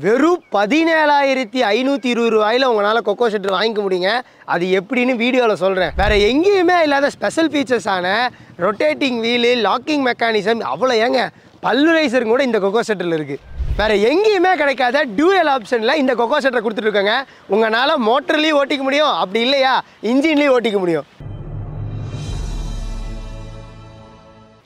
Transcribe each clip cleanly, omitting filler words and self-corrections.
வெறும் 17,520 ரூபாயில உங்களால் கொக்கோ ஷட்டர் வாங்கிக்க முடியுங்க. அது எப்படின்னு வீடியோவில் சொல்கிறேன். வேறு எங்கேயுமே இல்லாத ஸ்பெஷல் ஃபீச்சர்ஸான ரொட்டேட்டிங் வீலு, லாக்கிங் மெக்கானிசம், அவ்வளோ ஏங்க பல்வரைசர் கூட இந்த கொக்கோ ஷட்டரில் இருக்குது. வேறு எங்கேயுமே கிடைக்காத டியூயல் ஆப்ஷனில் இந்த கொக்கோ ஷட்டரை கொடுத்துட்ருக்கோங்க. உங்களால் மோட்டர்லேயும் ஓட்டிக்க முடியும், அப்படி இல்லையா இன்ஜின்லேயும் ஓட்டிக்க முடியும்.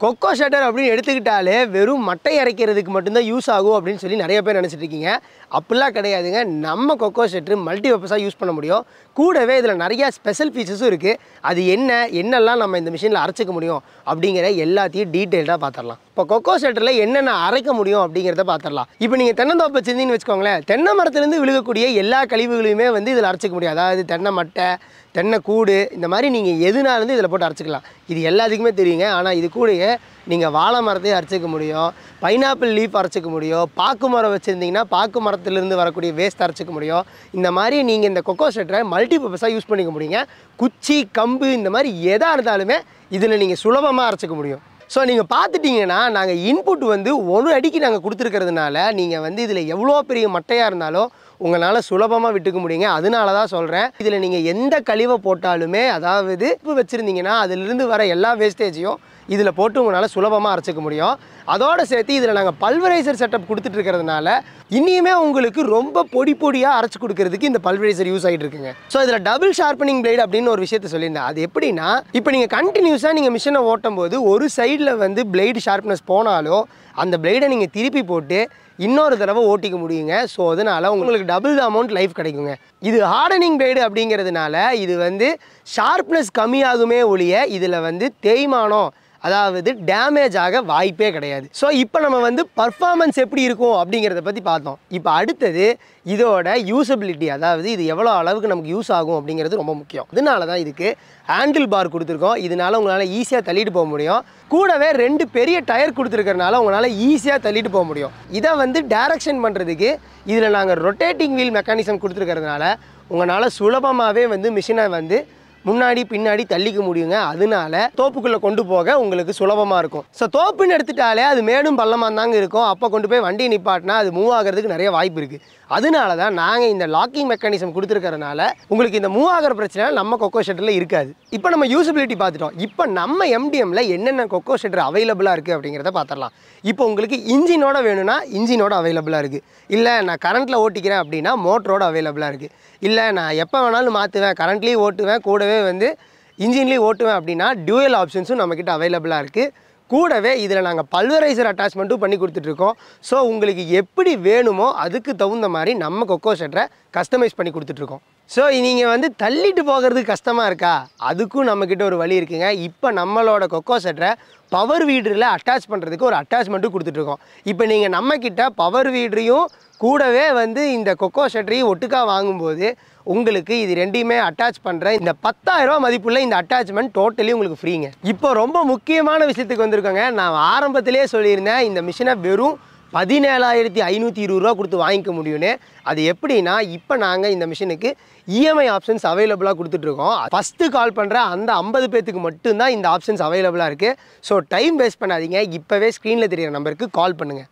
கொக்கோ ஷட்டர் அப்படின்னு எடுத்துக்கிட்டாலே வெறும் மட்டை அரைக்கிறதுக்கு மட்டும்தான் யூஸ் ஆகும் அப்படின்னு சொல்லி நிறைய பேர் நினச்சிட்டு இருக்கீங்க. அப்படிலாம் கிடையாதுங்க. நம்ம கொக்கோ ஷட்டர் மல்டி பர்பஸாக யூஸ் பண்ண முடியும். கூடவே இதில் நிறையா ஸ்பெஷல் ஃபீச்சர்ஸும் இருக்குது. அது என்னெல்லாம் நம்ம இந்த மிஷினில் அரைச்சிக்க முடியும் அப்படிங்கிற எல்லாத்தையும் டீட்டெயில்டாக பார்த்துடலாம். இப்போ கொக்கோ ஷட்டரில் என்னென்ன அரைக்க முடியும் அப்படிங்கிறத பார்த்துடலாம். இப்போ நீங்கள் தென்னந்தோப்பு வச்சுருந்தீங்கன்னு வச்சுக்கோங்களேன், தென்னை மரத்துலேருந்து விழுகக்கூடிய எல்லா கழிவுகளையுமே இதில் அரைச்சிக்க முடியும். அதாவது தென்னை மட்டை, தென்னை கூடு, இந்த மாதிரி நீங்கள் எதுனாலும் இதில் போட்டு அரைச்சிக்கலாம். இது எல்லாத்துக்குமே தெரியுங்க. ஆனால் இது கூடயே நீங்கள் வாழை மரத்தையும் அரைச்சிக்க முடியும், பைனாப்பிள் லீஃப் அரைச்சிக்க முடியும், பாக்கு மரம் வச்சுருந்தீங்கன்னா பாக்கு மரத்துலேருந்து வரக்கூடிய வேஸ்ட் அரைச்சிக்க முடியும். இந்த மாதிரி நீங்கள் இந்த கொக்கோ ஷட்டரை மல்டி பர்பஸாக யூஸ் பண்ணிக்க முடியுங்க. குச்சி, கம்பு, இந்த மாதிரி எதாக இருந்தாலுமே இதில் நீங்கள் சுலபமாக அரைச்சிக்க முடியும். ஸோ நீங்கள் பார்த்துட்டிங்கன்னா நாங்கள் இன்புட் 1 அடிக்கு நாங்கள் கொடுத்துருக்கிறதுனால நீங்கள் இதில் எவ்வளோ பெரிய மட்டையாக இருந்தாலும் உங்களால் சுலபமாக விட்டுக்க முடியுங்க. அதனால தான் சொல்கிறேன், இதில் நீங்கள் எந்த கழிவை போட்டாலுமே, அதாவது உப்பு வச்சுருந்தீங்கன்னா அதிலிருந்து வர எல்லா வேஸ்டேஜையும் இதில் போட்டு உங்களால் சுலபமாக அரைச்சிக்க முடியும். அதோடு சேர்த்து இதில் நாங்கள் பல்வரைசர் செட்டப் கொடுத்துட்டு இருக்கிறதுனால இனியுமே உங்களுக்கு ரொம்ப பொடியாக அரைச்சி கொடுக்கறதுக்கு இந்த பல்வரைசர் யூஸ் ஆகிட்டு இருக்குங்க. ஸோ இதில் டபுள் ஷார்ப்பனிங் பிளேட் அப்படின்னு ஒரு விஷயத்தை சொல்லியிருந்தேன். அது எப்படின்னா, இப்போ நீங்கள் கண்டினியூஸாக நீங்கள் மிஷினை ஓட்டும் போது ஒரு சைடில் பிளேடு ஷார்ப்னஸ் போனாலும் அந்த பிளேடை நீங்கள் திருப்பி போட்டு இன்னொரு தடவை ஓட்டிக்க முடியுங்க. ஸோ அதனால் உங்களுக்கு டபுள் த அமௌண்ட் லைஃப் கிடைக்குங்க. இது ஹார்டனிங் பிளேடு அப்படிங்கிறதுனால இது ஷார்ப்னஸ் கம்மியாகுமே ஒழிய இதில் தேய்மானம், அதாவது டேமேஜ் ஆக வாய்ப்பே கிடையாது. ஸோ இப்போ நம்ம பர்ஃபார்மன்ஸ் எப்படி இருக்கும் அப்படிங்கிறத பற்றி பார்த்தோம். இப்போ அடுத்தது இதோட யூசபிலிட்டி, அதாவது இது எவ்வளோ அளவுக்கு நமக்கு யூஸ் ஆகும் அப்படிங்கிறது ரொம்ப முக்கியம். அதனால தான் இதுக்கு ஹேண்டில் பார் கொடுத்துருக்கோம். இதனால் உங்களால் ஈஸியாக தள்ளிட்டு போக முடியும். கூடவே 2 பெரிய டயர் கொடுத்துருக்கறனால உங்களால் ஈஸியாக தள்ளிட்டு போக முடியும். இதை டைரக்ஷன் பண்ணுறதுக்கு இதில் நாங்கள் ரொட்டேட்டிங் வீல் மெக்கானிசம் கொடுத்துருக்கறதுனால உங்களால் சுலபமாகவே மிஷினை முன்னாடி பின்னாடி தள்ளிக்க முடியுங்க. அதனால தோப்புக்குள்ளே கொண்டு போக உங்களுக்கு சுலபமாக இருக்கும். ஸோ தோப்புன்னு எடுத்துட்டாலே அது மேடும் பள்ளமாக தாங்க இருக்கும். அப்போ கொண்டு போய் வண்டியை நிப்பாட்டினா அது மூவ் ஆகிறதுக்கு நிறைய வாய்ப்பு இருக்குது. அதனால தான் நாங்கள் இந்த லாக்கிங் மெக்கானிசம் கொடுத்துருக்கறனால உங்களுக்கு இந்த மூவ் ஆகிற பிரச்சனை நம்ம கொக்கோ ஷட்டரில் இருக்காது. இப்போ நம்ம யூசபிலிட்டி பார்த்துட்டோம். இப்போ நம்ம எம்டிஎம்மில் என்னென்ன கொக்கோ ஷட்டர் அவைலபிளாக இருக்குது அப்படிங்கிறத பார்த்துடலாம். இப்போ உங்களுக்கு இன்ஜினோட வேணும்னா இன்ஜினோட அவைலபிளாக இருக்குது. இல்லை நான் கரண்ட்டில் ஓட்டிக்கிறேன் அப்படின்னா மோட்டரோட அவைலபிளாக இருக்குது. இல்லை நான் எப்போ வேணாலும் மாற்றுவேன், கரண்ட்லேயும் ஓட்டுவேன், கூடவே இன்ஜின்லேயும் ஓட்டுவேன் அப்படின்னா டியூயல் ஆப்ஷன்ஸும் நம்மக்கிட்ட அவைலபிளாக இருக்குது. கூடவே இதில் நாங்கள் பல்வரைசர் அட்டாச்மெண்ட்டும் பண்ணி கொடுத்துட்ருக்கோம். ஸோ உங்களுக்கு எப்படி வேணுமோ அதுக்கு தகுந்த மாதிரி நம்ம கொக்கோ ஷட்டரை கஸ்டமைஸ் பண்ணி கொடுத்துட்ருக்கோம். ஸோ நீங்கள் தள்ளிட்டு போகிறதுக்கு கஷ்டமாக இருக்கா, அதுக்கும் நம்மக்கிட்ட ஒரு வழி இருக்குங்க. இப்போ நம்மளோட கொக்கோ ஷட்டரை பவர் வீடரில் அட்டாச் பண்ணுறதுக்கு ஒரு அட்டாச்மெண்ட்டும் கொடுத்துட்ருக்கோம். இப்போ நீங்கள் நம்மக்கிட்ட பவர் வீடரையும் கூடவே இந்த கொக்கோ ஷட்டரையும் ஒட்டுக்கா வாங்கும்போது உங்களுக்கு இது ரெண்டையுமே அட்டாச் பண்ணுற இந்த 10,000 ரூபா மதிப்புள்ள இந்த அட்டாச்மெண்ட் டோட்டலி உங்களுக்கு ஃப்ரீங்க. இப்போ ரொம்ப முக்கியமான விஷயத்துக்கு வந்திருக்கோங்க. நான் ஆரம்பத்திலே சொல்லியிருந்தேன் இந்த மிஷினை வெறும் 17,520 ரூபா கொடுத்து வாங்கிக்க முடியும்னு. அது எப்படின்னா, இப்போ நாங்கள் இந்த மிஷினுக்கு இஎம்ஐ ஆப்ஷன்ஸ் அவைலபிளாக கொடுத்துட்ருக்கோம். ஃபஸ்ட்டு கால் பண்ணுற அந்த 50 பேத்துக்கு மட்டும்தான் இந்த ஆப்ஷன்ஸ் அவைலபிளாக இருக்குது. ஸோ டைம் வேஸ்ட் பண்ணாதீங்க, இப்போவே ஸ்க்ரீனில் தெரிகிற நம்பருக்கு கால் பண்ணுங்கள்.